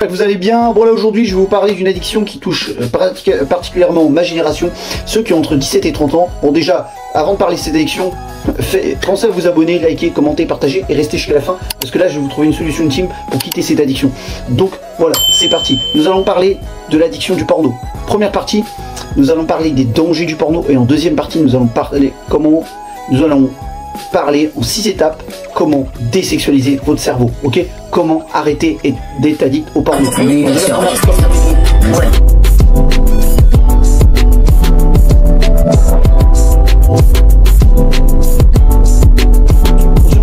Vous allez bien. Bon là aujourd'hui je vais vous parler d'une addiction qui touche particulièrement ma génération, ceux qui ont entre 17 et 30 ans. Bon déjà, avant de parler de cette addiction, pensez à vous abonner, liker, commenter, partager et rester jusqu'à la fin, parce que là je vais vous trouver une solution ultime pour quitter cette addiction. Donc voilà, c'est parti. Nous allons parler de l'addiction du porno. Première partie, nous allons parler des dangers du porno, et en deuxième partie nous allons parler en 6 étapes comment désexualiser votre cerveau, ok? Comment arrêter d'être addict au porno.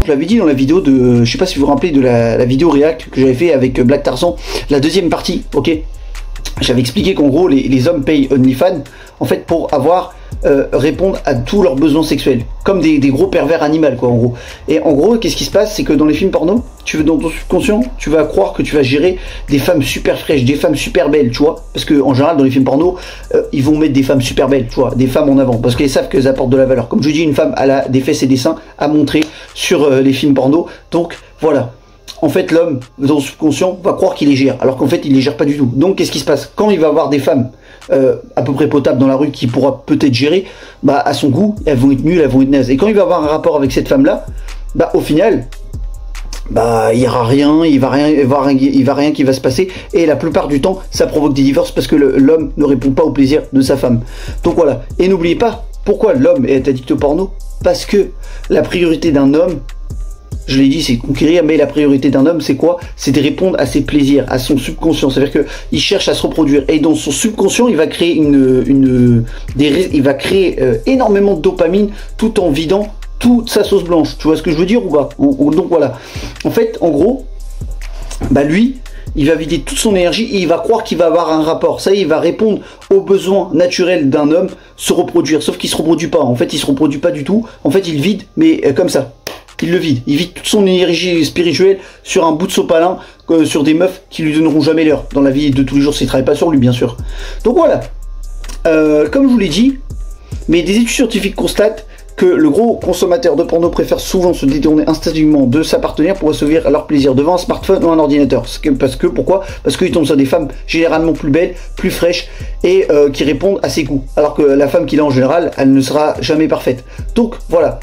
Je l'avais dit dans la vidéo de, je sais pas si vous vous rappelez de la vidéo React que j'avais fait avec Black Tarzan, la deuxième partie, ok? J'avais expliqué qu'en gros les hommes payent OnlyFans en fait pour avoir répondre à tous leurs besoins sexuels, comme des gros pervers animaux quoi en gros. Et en gros qu'est-ce qui se passe, c'est que dans les films porno, dans ton subconscient, tu vas croire que tu vas gérer des femmes super fraîches, des femmes super belles, tu vois, parce que en général dans les films porno, ils vont mettre des femmes super belles, tu vois, des femmes en avant, parce qu'ils savent qu'elles apportent de la valeur. Comme je dis, une femme elle a des fesses et des seins à montrer sur les films porno, donc voilà. En fait, l'homme, dans le subconscient, va croire qu'il les gère, alors qu'en fait, il les gère pas du tout. Donc, qu'est-ce qui se passe? Quand il va avoir des femmes à peu près potables dans la rue, qui pourra peut-être gérer, bah, à son goût, elles vont être nulles, elles vont être nazes. Et quand il va avoir un rapport avec cette femme-là, bah, au final, bah, il y aura rien, il va rien qui va se passer. Et la plupart du temps, ça provoque des divorces parce que l'homme ne répond pas au plaisir de sa femme. Donc voilà. Et n'oubliez pas, pourquoi l'homme est addict au porno? Parce que la priorité d'un homme, je l'ai dit, c'est conquérir, mais la priorité d'un homme, c'est quoi? C'est de répondre à ses plaisirs, à son subconscient. C'est-à-dire qu'il cherche à se reproduire. Et dans son subconscient, il va créer énormément de dopamine tout en vidant toute sa sauce blanche. Tu vois ce que je veux dire ou pas? Donc voilà. En fait, en gros, bah lui, il va vider toute son énergie et il va croire qu'il va avoir un rapport. Ça y est, il va répondre aux besoins naturels d'un homme, se reproduire. Sauf qu'il se reproduit pas. En fait, il se reproduit pas du tout. En fait, il vide, mais comme ça. Il le vide. Il vide toute son énergie spirituelle sur un bout de sopalin, sur des meufs qui lui donneront jamais l'heure dans la vie de tous les jours s'il travaille pas sur lui, bien sûr. Donc voilà. Comme je vous l'ai dit, mais des études scientifiques constatent que le gros consommateur de porno préfère souvent se détourner instinctivement de sa partenaire pour assouvir leur plaisir devant un smartphone ou un ordinateur. Pourquoi? Parce qu'il tombe sur des femmes généralement plus belles, plus fraîches et qui répondent à ses goûts. Alors que la femme qu'il a en général, elle ne sera jamais parfaite. Donc voilà.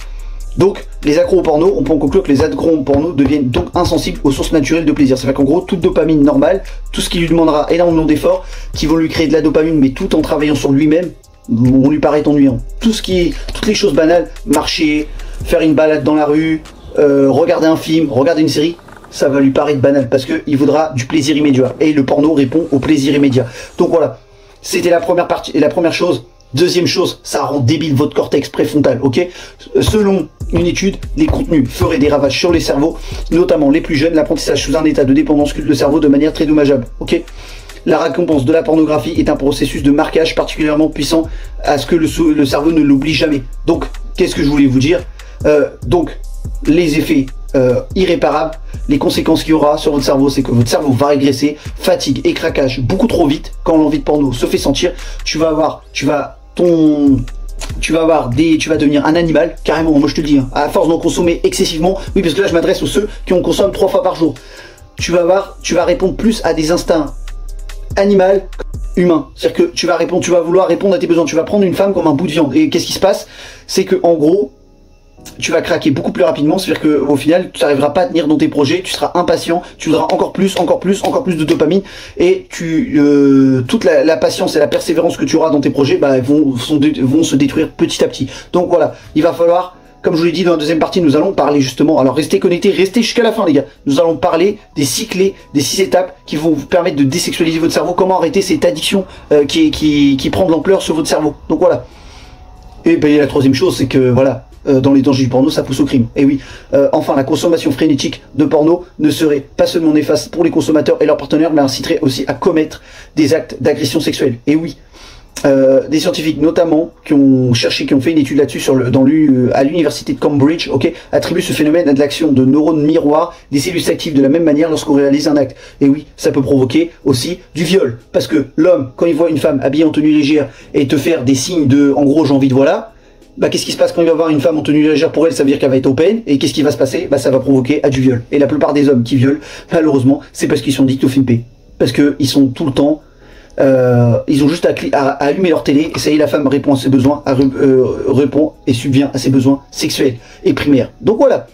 Donc, les accros au porno, on peut en conclure que les accros au porno deviennent donc insensibles aux sources naturelles de plaisir. C'est-à-dire qu'en gros, toute dopamine normale, tout ce qui lui demandera énormément d'efforts, qui vont lui créer de la dopamine, mais tout en travaillant sur lui-même, vont lui paraître ennuyant. Toutes les choses banales, marcher, faire une balade dans la rue, regarder un film, regarder une série, ça va lui paraître banal parce qu'il voudra du plaisir immédiat. Et le porno répond au plaisir immédiat. Donc voilà, c'était la première partie et la première chose. Deuxième chose, ça rend débile votre cortex préfrontal, ok? Selon une étude, les contenus feraient des ravages sur les cerveaux, notamment les plus jeunes, l'apprentissage sous un état de dépendance cule le cerveau de manière très dommageable, ok? La récompense de la pornographie est un processus de marquage particulièrement puissant à ce que le cerveau ne l'oublie jamais. Donc, qu'est-ce que je voulais vous dire? Donc, les effets irréparables, les conséquences qu'il y aura sur votre cerveau, c'est que votre cerveau va régresser, fatigue et craquage beaucoup trop vite quand l'envie de porno se fait sentir. Tu vas devenir un animal, carrément, moi je te le dis, hein, à force d'en consommer excessivement. Oui, parce que là je m'adresse aux ceux qui en consomment 3 fois par jour. Tu vas répondre plus à des instincts animaux humains. C'est-à-dire que tu vas vouloir répondre à tes besoins. Tu vas prendre une femme comme un bout de viande. Et qu'est-ce qui se passe? C'est que en gros, tu vas craquer beaucoup plus rapidement, c'est-à-dire qu'au final, tu n'arriveras pas à tenir dans tes projets, tu seras impatient, tu voudras encore plus de dopamine, et toute la patience et la persévérance que tu auras dans tes projets vont se détruire petit à petit. Donc voilà, il va falloir, comme je vous l'ai dit dans la deuxième partie, nous allons parler justement, alors restez connectés, restez jusqu'à la fin les gars, nous allons parler des 6 clés, des 6 étapes qui vont vous permettre de désexualiser votre cerveau, comment arrêter cette addiction qui prend de l'ampleur sur votre cerveau. Donc voilà. Et ben, la troisième chose, c'est que voilà, dans les dangers du porno, ça pousse au crime. Et oui, enfin, la consommation frénétique de porno ne serait pas seulement néfaste pour les consommateurs et leurs partenaires, mais inciterait aussi à commettre des actes d'agression sexuelle. Et oui, des scientifiques notamment qui ont fait une étude là-dessus à l'université de Cambridge, ok, attribuent ce phénomène à de l'action de neurones miroirs, des cellules s'activent de la même manière lorsqu'on réalise un acte. Et oui, ça peut provoquer aussi du viol, parce que l'homme, quand il voit une femme habillée en tenue légère et te faire des signes de, en gros, j'ai envie de voilà, bah qu'est-ce qui se passe quand il va voir une femme en tenue légère? Pour elle, ça veut dire qu'elle va être open, et qu'est-ce qui va se passer? Bah ça va provoquer à du viol. Et la plupart des hommes qui violent, malheureusement, c'est parce qu'ils sont addicts au film P. parce que ils sont tout le temps, ils ont juste à allumer leur télé, et ça y est, la femme répond à ses besoins, répond et subvient à ses besoins sexuels et primaires. Donc voilà.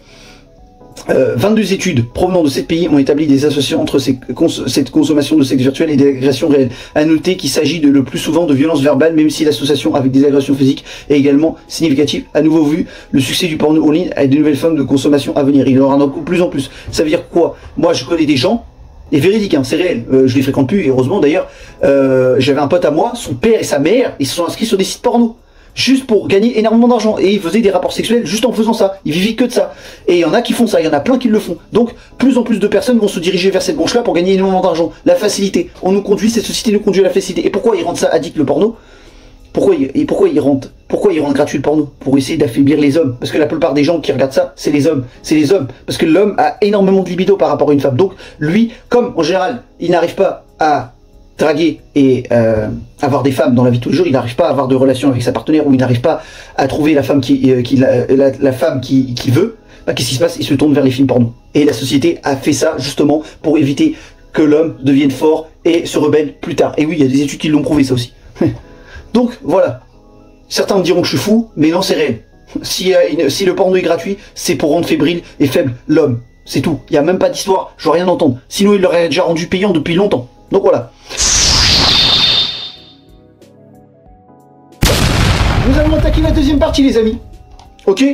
22 études provenant de 7 pays ont établi des associations entre cette consommation de sexe virtuel et des agressions réelles. À noter qu'il s'agit le plus souvent de violences verbales, même si l'association avec des agressions physiques est également significative. À nouveau vu, le succès du porno en ligne a de nouvelles formes de consommation à venir. Il y en aura de plus en plus. Ça veut dire quoi? Moi, je connais des gens, et véridique, hein, c'est réel, je les fréquente plus, et heureusement d'ailleurs, j'avais un pote à moi, son père et sa mère, ils se sont inscrits sur des sites porno. Juste pour gagner énormément d'argent. Et ils faisaient des rapports sexuels juste en faisant ça. Ils vivaient que de ça. Et il y en a qui font ça, il y en a plein qui le font. Donc, plus en plus de personnes vont se diriger vers cette branche-là pour gagner énormément d'argent. La facilité. On nous conduit, cette société nous conduit à la facilité. Et pourquoi ils rendent ça addict, le porno? Pourquoi ils rendent gratuit le porno? Pour essayer d'affaiblir les hommes. Parce que la plupart des gens qui regardent ça, c'est les hommes. C'est les hommes. Parce que l'homme a énormément de libido par rapport à une femme. Donc, lui, comme en général, il n'arrive pas à draguer et avoir des femmes dans la vie de tous les jours, il n'arrive pas à avoir de relation avec sa partenaire, ou il n'arrive pas à trouver la femme la femme qui veut, bah, qu'est-ce qui se passe? Il se tourne vers les films porno. Et la société a fait ça justement pour éviter que l'homme devienne fort et se rebelle plus tard. Et oui, il y a des études qui l'ont prouvé, ça aussi. Donc voilà. Certains me diront que je suis fou, mais non, c'est réel. Si le porno est gratuit, c'est pour rendre fébrile et faible l'homme. C'est tout. Il n'y a même pas d'histoire, je veux rien entendre. Sinon, il l'aurait déjà rendu payant depuis longtemps. Donc voilà. Nous allons attaquer la deuxième partie, les amis. Ok?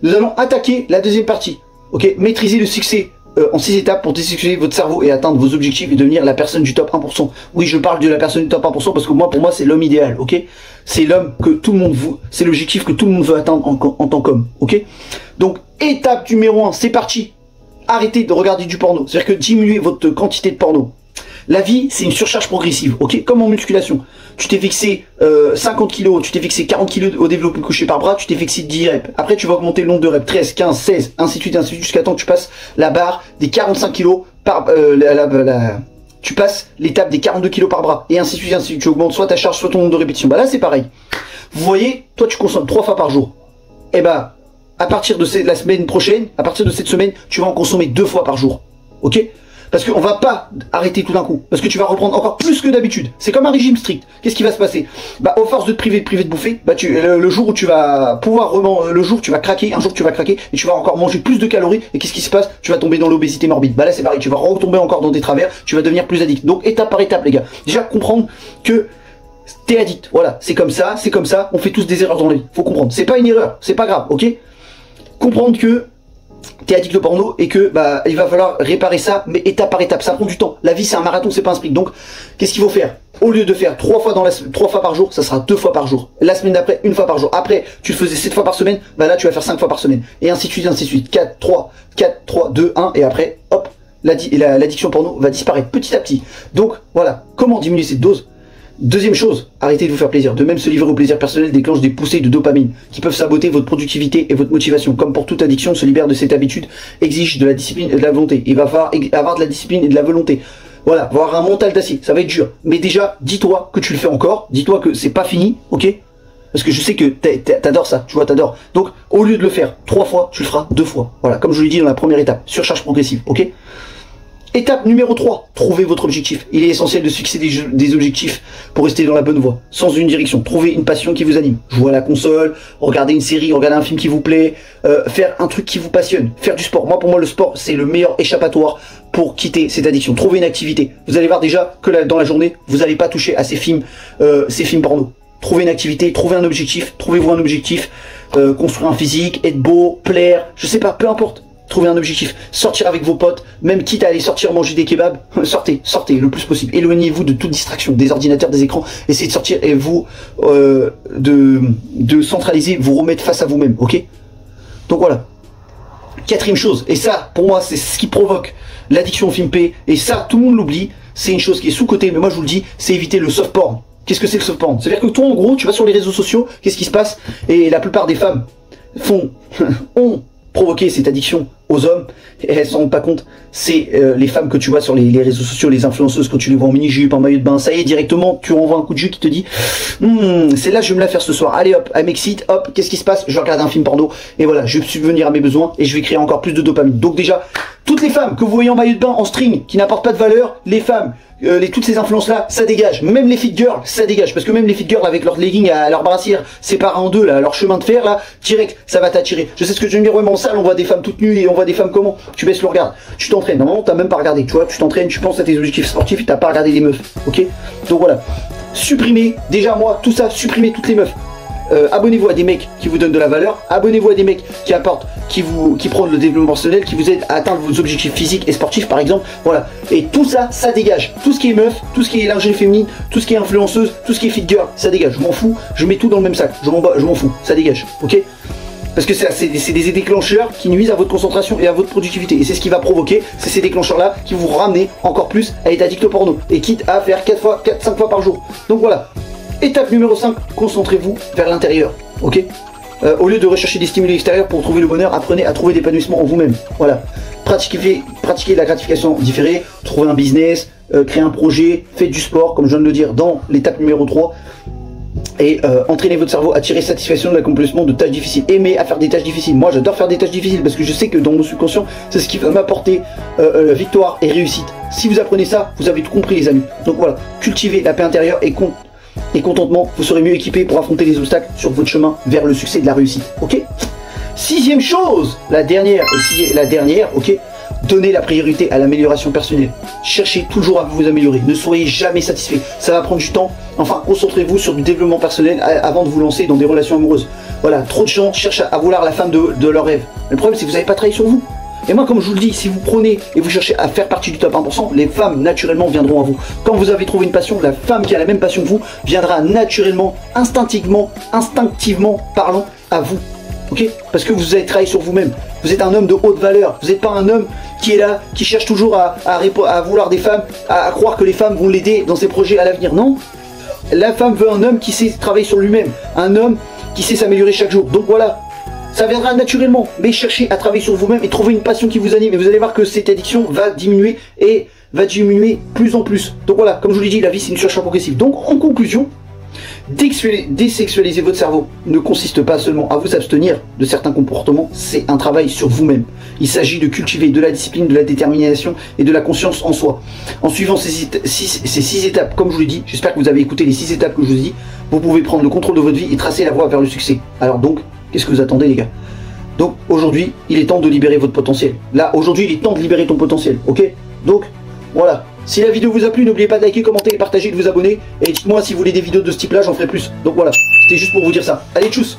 Nous allons attaquer la deuxième partie. Ok? Maîtriser le succès en 6 étapes pour désexuer votre cerveau et atteindre vos objectifs et devenir la personne du top 1%. Oui, je parle de la personne du top 1% parce que pour moi, c'est l'homme idéal. Ok? C'est l'homme que tout le monde veut. C'est l'objectif que tout le monde veut atteindre en tant qu'homme. Ok? Donc, étape numéro 1, c'est parti. Arrêtez de regarder du porno. C'est-à-dire que diminuez votre quantité de porno. La vie, c'est une surcharge progressive, ok? Comme en musculation. Tu t'es fixé 50 kg, tu t'es fixé 40 kg au développé couché par bras, tu t'es fixé 10 reps. Après, tu vas augmenter le nombre de reps, 13, 15, 16, ainsi de suite, jusqu'à temps que tu passes la barre des 45 kg par... tu passes l'étape des 42 kg par bras, et ainsi de suite, ainsi de suite. Tu augmentes soit ta charge, soit ton nombre de répétitions. Bah là, c'est pareil. Vous voyez, toi, tu consommes 3 fois par jour. Et bah, à partir de la semaine prochaine, à partir de cette semaine, tu vas en consommer 2 fois par jour. Ok? Parce qu'on va pas arrêter tout d'un coup. Parce que tu vas reprendre encore plus que d'habitude. C'est comme un régime strict. Qu'est-ce qui va se passer? Bah, aux forces de te priver de bouffer, bah, le jour où tu vas pouvoir le jour où tu vas craquer, un jour tu vas craquer, et tu vas encore manger plus de calories, et qu'est-ce qui se passe? Tu vas tomber dans l'obésité morbide. Bah là, c'est pareil. Tu vas retomber encore dans des travers, tu vas devenir plus addict. Donc, étape par étape, les gars. Déjà, comprendre que t'es addict. Voilà. C'est comme ça. On fait tous des erreurs dans la vie. Faut comprendre. C'est pas une erreur. C'est pas grave. Ok? Comprendre que t'es addict au porno et que bah il va falloir réparer ça, mais étape par étape, ça prend du temps. La vie c'est un marathon, c'est pas un sprint. Donc qu'est-ce qu'il faut faire? Au lieu de faire 3 fois par jour, ça sera 2 fois par jour. La semaine d'après, 1 fois par jour. Après, tu le faisais 7 fois par semaine, bah là tu vas faire 5 fois par semaine. Et ainsi de suite, ainsi de suite. 4, 3, 2, 1, et après, hop, l'addiction porno va disparaître petit à petit. Donc voilà, comment diminuer cette dose? Deuxième chose, arrêtez de vous faire plaisir. De même, se livrer au plaisir personnel déclenche des poussées de dopamine qui peuvent saboter votre productivité et votre motivation. Comme pour toute addiction, se libérer de cette habitude exige de la discipline et de la volonté. Il va falloir avoir de la discipline et de la volonté. Voilà, avoir un mental d'acier, ça va être dur. Mais déjà, dis-toi que tu le fais encore, dis-toi que c'est pas fini, ok? Parce que je sais que t'adores ça, tu vois, t'adores. Donc, au lieu de le faire 3 fois, tu le feras 2 fois. Voilà, comme je vous l'ai dit dans la première étape, surcharge progressive, ok? Étape numéro 3, trouvez votre objectif. Il est essentiel de fixer des objectifs pour rester dans la bonne voie, sans une direction. Trouvez une passion qui vous anime. Jouer à la console, regarder une série, regarder un film qui vous plaît, faire un truc qui vous passionne, faire du sport. Moi, pour moi, le sport, c'est le meilleur échappatoire pour quitter cette addiction. Trouvez une activité. Vous allez voir déjà que dans la journée, vous n'allez pas toucher à ces films porno. Trouvez une activité, trouvez un objectif, trouvez-vous un objectif, construire un physique, être beau, plaire, je sais pas, peu importe. Trouvez un objectif, sortir avec vos potes, même quitte à aller sortir manger des kebabs, sortez le plus possible. Éloignez-vous de toute distraction, des ordinateurs, des écrans, essayez de sortir et vous de centraliser, vous remettre face à vous-même, ok? Donc voilà. Quatrième chose, et ça, pour moi, c'est ce qui provoque l'addiction au film P, et ça, tout le monde l'oublie, c'est une chose qui est sous-cotée, mais moi je vous le dis, c'est éviter le soft porn. Qu'est-ce que c'est le soft porn? C'est-à-dire que toi, en gros, tu vas sur les réseaux sociaux, qu'est-ce qui se passe? Et la plupart des femmes ont provoqué cette addiction aux hommes, et elles s'en rendent pas compte. C'est les femmes que tu vois sur les réseaux sociaux, les influenceuses, quand tu les vois en mini-jupe, en maillot de bain, ça y est, directement, tu envoies un coup de jus qui te dit c'est là, je vais me la faire ce soir. Allez hop, elle m'excite, hop, qu'est-ce qui se passe? Je vais regarder un film porno, et voilà, je vais subvenir à mes besoins, et je vais créer encore plus de dopamine. Donc déjà, Toutes les femmes que vous voyez en maillot de bain, en string, qui n'apportent pas de valeur, les femmes, toutes ces influences-là, ça dégage. Même les fit girls, ça dégage. Parce que même les fit girls avec leurs leggings à leur brassière séparés en deux, là, leur chemin de fer, là, direct, ça va t'attirer. Je sais ce que je veux dire, ouais, mais en salle, on voit des femmes toutes nues et on voit des femmes comment? Tu baisses le regard. Tu t'entraînes. Normalement, t'as même pas regardé. Tu vois, tu t'entraînes, tu penses à tes objectifs sportifs et t'as pas regardé les meufs. Ok? Donc voilà. Supprimez, déjà moi, tout ça, supprimez toutes les meufs. Abonnez-vous à des mecs qui vous donnent de la valeur, abonnez-vous à des mecs qui apportent, qui prônent le développement personnel, qui vous aident à atteindre vos objectifs physiques et sportifs par exemple, voilà. Et tout ça, ça dégage. Tout ce qui est meuf, tout ce qui est lingerie féminine, tout ce qui est influenceuse, tout ce qui est fit girl, ça dégage. Je m'en fous, je mets tout dans le même sac, je m'en fous, ça dégage, ok? Parce que c'est des déclencheurs qui nuisent à votre concentration et à votre productivité. Et c'est ce qui va provoquer, c'est ces déclencheurs-là qui vous ramener encore plus à être addict au porno. Et quitte à faire 5 fois par jour. Donc voilà. Étape numéro 5, concentrez-vous vers l'intérieur, ok? Au lieu de rechercher des stimuli extérieurs pour trouver le bonheur, apprenez à trouver l'épanouissement en vous-même. Voilà. Pratiquez la gratification différée, trouvez un business, créez un projet, faites du sport, comme je viens de le dire, dans l'étape numéro 3. Et entraînez votre cerveau à tirer satisfaction de l'accomplissement de tâches difficiles. Aimez à faire des tâches difficiles. Moi, j'adore faire des tâches difficiles parce que je sais que dans mon subconscient, c'est ce qui va m'apporter victoire et réussite. Si vous apprenez ça, vous avez tout compris, les amis. Donc voilà, cultivez la paix intérieure et contentement, vous serez mieux équipé pour affronter les obstacles sur votre chemin vers le succès de la réussite. Ok? Sixième chose, la dernière, ok? Donnez la priorité à l'amélioration personnelle. Cherchez toujours à vous améliorer. Ne soyez jamais satisfait. Ça va prendre du temps. Enfin, concentrez-vous sur du développement personnel avant de vous lancer dans des relations amoureuses. Voilà, trop de gens cherchent à vouloir la femme de leur rêve. Le problème, c'est que vous n'avez pas travaillé sur vous. Et moi, comme je vous le dis, si vous prenez et vous cherchez à faire partie du top 1%, les femmes, naturellement, viendront à vous. Quand vous avez trouvé une passion, la femme qui a la même passion que vous viendra naturellement, instinctivement parlant, à vous. Ok? Parce que vous avez travaillé sur vous-même. Vous êtes un homme de haute valeur. Vous n'êtes pas un homme qui est là, qui cherche toujours à vouloir des femmes, à croire que les femmes vont l'aider dans ses projets à l'avenir. Non. La femme veut un homme qui sait travailler sur lui-même. Un homme qui sait s'améliorer chaque jour. Donc voilà. Ça viendra naturellement, mais cherchez à travailler sur vous-même et trouver une passion qui vous anime. Et vous allez voir que cette addiction va diminuer et va diminuer plus en plus. Donc voilà, comme je vous l'ai dit, la vie c'est une surcharge progressive. Donc en conclusion, désexualiser votre cerveau ne consiste pas seulement à vous abstenir de certains comportements, c'est un travail sur vous-même. Il s'agit de cultiver de la discipline, de la détermination et de la conscience en soi. En suivant ces 6 étapes, comme je vous l'ai dit, j'espère que vous avez écouté les 6 étapes que je vous ai dit, vous pouvez prendre le contrôle de votre vie et tracer la voie vers le succès. Alors donc, qu'est-ce que vous attendez les gars? Donc aujourd'hui, il est temps de libérer votre potentiel. Là, aujourd'hui, il est temps de libérer ton potentiel, ok? Donc, voilà. Si la vidéo vous a plu, n'oubliez pas de liker, commenter, partager, de vous abonner. Et dites-moi si vous voulez des vidéos de ce type-là, j'en ferai plus. Donc voilà, c'était juste pour vous dire ça. Allez, tchuss!